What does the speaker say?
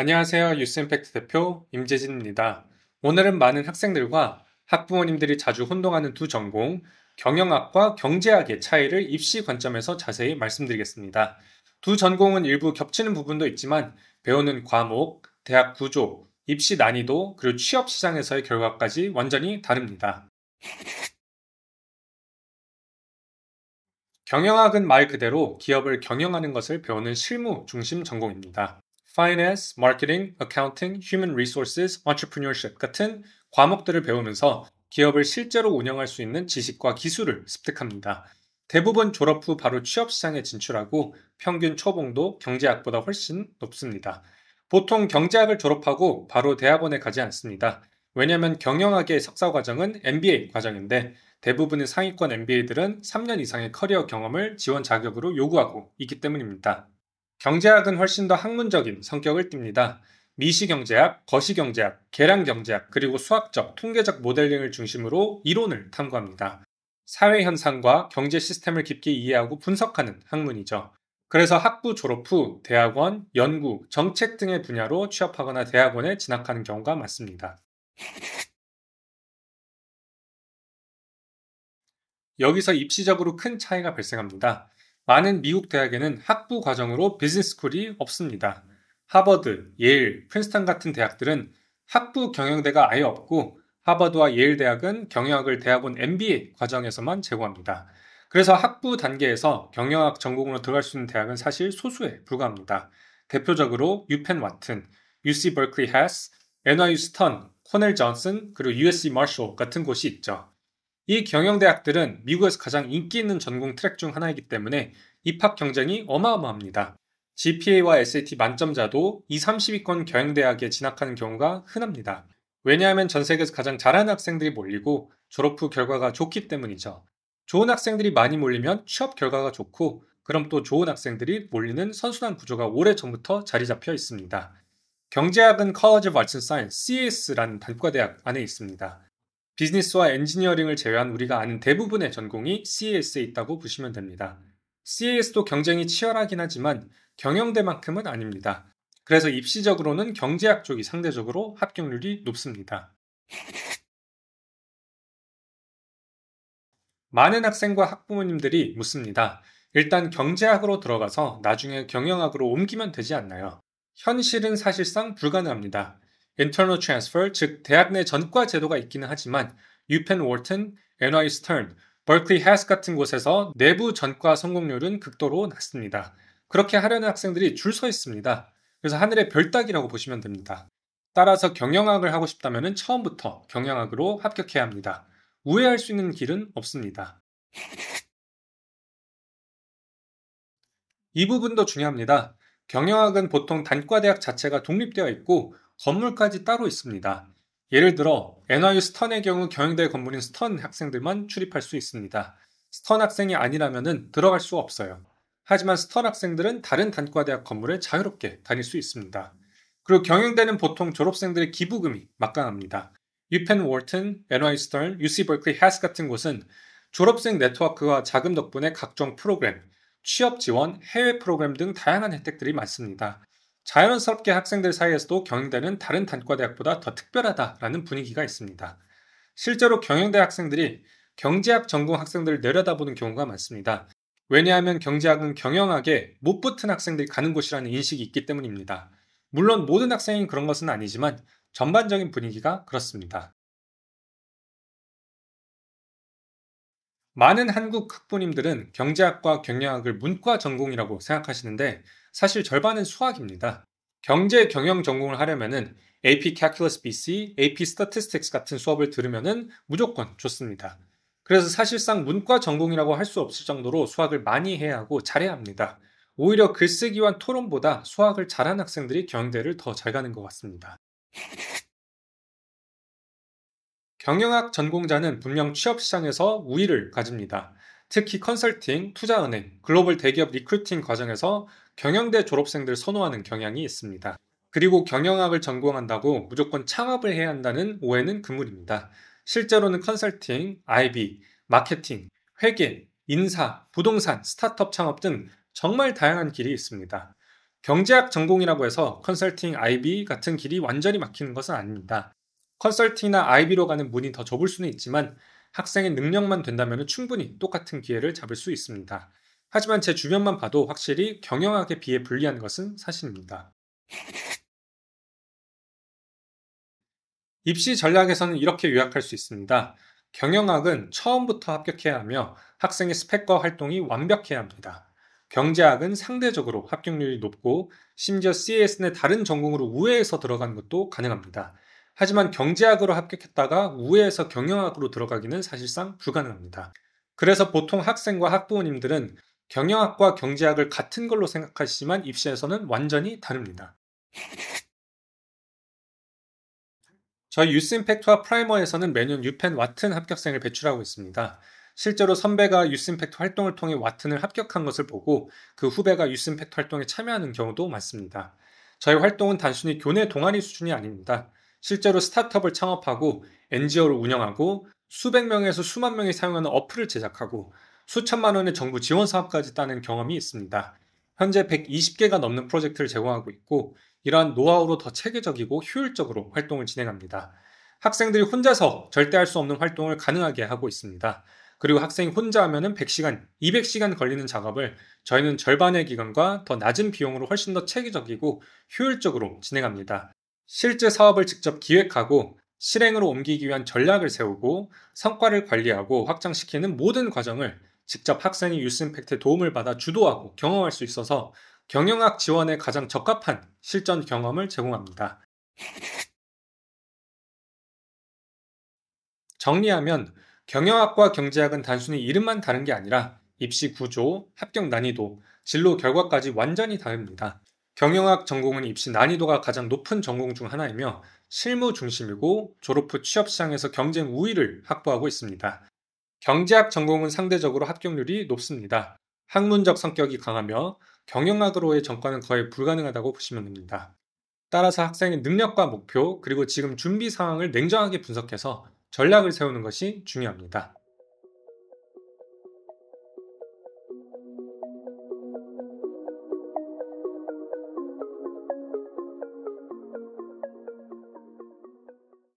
안녕하세요. 뉴스임팩트 대표 임재진입니다. 오늘은 많은 학생들과 학부모님들이 자주 혼동하는 두 전공, 경영학과 경제학의 차이를 입시 관점에서 자세히 말씀드리겠습니다. 두 전공은 일부 겹치는 부분도 있지만 배우는 과목, 대학 구조, 입시 난이도, 그리고 취업 시장에서의 결과까지 완전히 다릅니다. 경영학은 말 그대로 기업을 경영하는 것을 배우는 실무 중심 전공입니다. Finance, Marketing, Accounting, Human Resources, Entrepreneurship 같은 과목들을 배우면서 기업을 실제로 운영할 수 있는 지식과 기술을 습득합니다. 대부분 졸업 후 바로 취업 시장에 진출하고 평균 초봉도 경제학보다 훨씬 높습니다. 보통 경제학을 졸업하고 바로 대학원에 가지 않습니다. 왜냐하면 경영학의 석사 과정은 MBA 과정인데 대부분의 상위권 MBA들은 3년 이상의 커리어 경험을 지원 자격으로 요구하고 있기 때문입니다. 경제학은 훨씬 더 학문적인 성격을 띱니다. 미시경제학, 거시경제학, 계량경제학, 그리고 수학적, 통계적 모델링을 중심으로 이론을 탐구합니다. 사회 현상과 경제 시스템을 깊게 이해하고 분석하는 학문이죠. 그래서 학부 졸업 후 대학원, 연구, 정책 등의 분야로 취업하거나 대학원에 진학하는 경우가 많습니다. 여기서 입시적으로 큰 차이가 발생합니다. 많은 미국 대학에는 학부 과정으로 비즈니스 스쿨이 없습니다. 하버드, 예일, 프린스턴 같은 대학들은 학부 경영대가 아예 없고 하버드와 예일 대학은 경영학을 대학원 MBA 과정에서만 제공합니다. 그래서 학부 단계에서 경영학 전공으로 들어갈 수 있는 대학은 사실 소수에 불과합니다. 대표적으로 유펜 와튼, UC 버클리 해스, NYU 스턴, 코넬 존슨, 그리고 USC 마셜 같은 곳이 있죠. 이 경영대학들은 미국에서 가장 인기 있는 전공 트랙 중 하나이기 때문에 입학 경쟁이 어마어마합니다. GPA와 SAT 만점자도 2, 30위권 경영대학에 진학하는 경우가 흔합니다. 왜냐하면 전 세계에서 가장 잘하는 학생들이 몰리고 졸업 후 결과가 좋기 때문이죠. 좋은 학생들이 많이 몰리면 취업 결과가 좋고 그럼 또 좋은 학생들이 몰리는 선순환 구조가 오래전부터 자리 잡혀 있습니다. 경제학은 College of Arts and Science, CAS라는 단과대학 안에 있습니다. 비즈니스와 엔지니어링을 제외한 우리가 아는 대부분의 전공이 CAS에 있다고 보시면 됩니다. CAS도 경쟁이 치열하긴 하지만 경영대만큼은 아닙니다. 그래서 입시적으로는 경제학 쪽이 상대적으로 합격률이 높습니다. 많은 학생과 학부모님들이 묻습니다. 일단 경제학으로 들어가서 나중에 경영학으로 옮기면 되지 않나요? 현실은 사실상 불가능합니다. Internal Transfer, 즉 대학 내 전과 제도가 있기는 하지만 유펜 월튼, NYU 스턴, 버클리 해스 같은 곳에서 내부 전과 성공률은 극도로 낮습니다. 그렇게 하려는 학생들이 줄 서 있습니다. 그래서 하늘의 별 따기라고 보시면 됩니다. 따라서 경영학을 하고 싶다면 처음부터 경영학으로 합격해야 합니다. 우회할 수 있는 길은 없습니다. 이 부분도 중요합니다. 경영학은 보통 단과대학 자체가 독립되어 있고 건물까지 따로 있습니다. 예를 들어 NYU 스턴의 경우 경영대 건물인 스턴 학생들만 출입할 수 있습니다. 스턴 학생이 아니라면 들어갈 수 없어요. 하지만 스턴 학생들은 다른 단과대학 건물에 자유롭게 다닐 수 있습니다. 그리고 경영대는 보통 졸업생들의 기부금이 막강합니다. 유펜 월튼, NYU 스턴, UC 버클리 해스 같은 곳은 졸업생 네트워크와 자금 덕분에 각종 프로그램, 취업 지원, 해외 프로그램 등 다양한 혜택들이 많습니다. 자연스럽게 학생들 사이에서도 경영대는 다른 단과대학보다 더 특별하다라는 분위기가 있습니다. 실제로 경영대 학생들이 경제학 전공 학생들을 내려다보는 경우가 많습니다. 왜냐하면 경제학은 경영학에 못 붙은 학생들이 가는 곳이라는 인식이 있기 때문입니다. 물론 모든 학생이 그런 것은 아니지만 전반적인 분위기가 그렇습니다. 많은 한국 학부모님들은 경제학과 경영학을 문과 전공이라고 생각하시는데 사실 절반은 수학입니다. 경제 경영 전공을 하려면은 AP Calculus BC, AP Statistics 같은 수업을 들으면은 무조건 좋습니다. 그래서 사실상 문과 전공이라고 할 수 없을 정도로 수학을 많이 해야 하고 잘해야 합니다. 오히려 글쓰기와 토론보다 수학을 잘하는 학생들이 경영대를 더 잘 가는 것 같습니다. 경영학 전공자는 분명 취업 시장에서 우위를 가집니다. 특히 컨설팅, 투자은행, 글로벌 대기업 리크루팅 과정에서 경영대 졸업생들 선호하는 경향이 있습니다. 그리고 경영학을 전공한다고 무조건 창업을 해야 한다는 오해는 금물입니다. 실제로는 컨설팅, IB, 마케팅, 회계, 인사, 부동산, 스타트업 창업 등 정말 다양한 길이 있습니다. 경제학 전공이라고 해서 컨설팅, IB 같은 길이 완전히 막히는 것은 아닙니다. 컨설팅이나 IB로 가는 문이 더 좁을 수는 있지만 학생의 능력만 된다면 충분히 똑같은 기회를 잡을 수 있습니다. 하지만 제 주변만 봐도 확실히 경영학에 비해 불리한 것은 사실입니다. 입시 전략에서는 이렇게 요약할 수 있습니다. 경영학은 처음부터 합격해야 하며 학생의 스펙과 활동이 완벽해야 합니다. 경제학은 상대적으로 합격률이 높고 심지어 CAS 내 다른 전공으로 우회해서 들어가는 것도 가능합니다. 하지만 경제학으로 합격했다가 우회해서 경영학으로 들어가기는 사실상 불가능합니다. 그래서 보통 학생과 학부모님들은 경영학과 경제학을 같은 걸로 생각하시지만 입시에서는 완전히 다릅니다. 저희 유스임팩트와 프라이머에서는 매년 유펜 와튼 합격생을 배출하고 있습니다. 실제로 선배가 유스임팩트 활동을 통해 와튼을 합격한 것을 보고 그 후배가 유스임팩트 활동에 참여하는 경우도 많습니다. 저희 활동은 단순히 교내 동아리 수준이 아닙니다. 실제로 스타트업을 창업하고 NGO를 운영하고 수백 명에서 수만 명이 사용하는 어플을 제작하고 수천만 원의 정부 지원 사업까지 따낸 경험이 있습니다. 현재 120개가 넘는 프로젝트를 제공하고 있고 이러한 노하우로 더 체계적이고 효율적으로 활동을 진행합니다. 학생들이 혼자서 절대 할 수 없는 활동을 가능하게 하고 있습니다. 그리고 학생이 혼자 하면은 100시간, 200시간 걸리는 작업을 저희는 절반의 기간과 더 낮은 비용으로 훨씬 더 체계적이고 효율적으로 진행합니다. 실제 사업을 직접 기획하고 실행으로 옮기기 위한 전략을 세우고 성과를 관리하고 확장시키는 모든 과정을 직접 학생이 유스임팩트의 도움을 받아 주도하고 경험할 수 있어서 경영학 지원에 가장 적합한 실전 경험을 제공합니다. 정리하면 경영학과 경제학은 단순히 이름만 다른 게 아니라 입시 구조, 합격 난이도, 진로 결과까지 완전히 다릅니다. 경영학 전공은 입시 난이도가 가장 높은 전공 중 하나이며 실무 중심이고 졸업 후 취업 시장에서 경쟁 우위를 확보하고 있습니다. 경제학 전공은 상대적으로 합격률이 높습니다. 학문적 성격이 강하며 경영학으로의 전과는 거의 불가능하다고 보시면 됩니다. 따라서 학생의 능력과 목표, 그리고 지금 준비 상황을 냉정하게 분석해서 전략을 세우는 것이 중요합니다.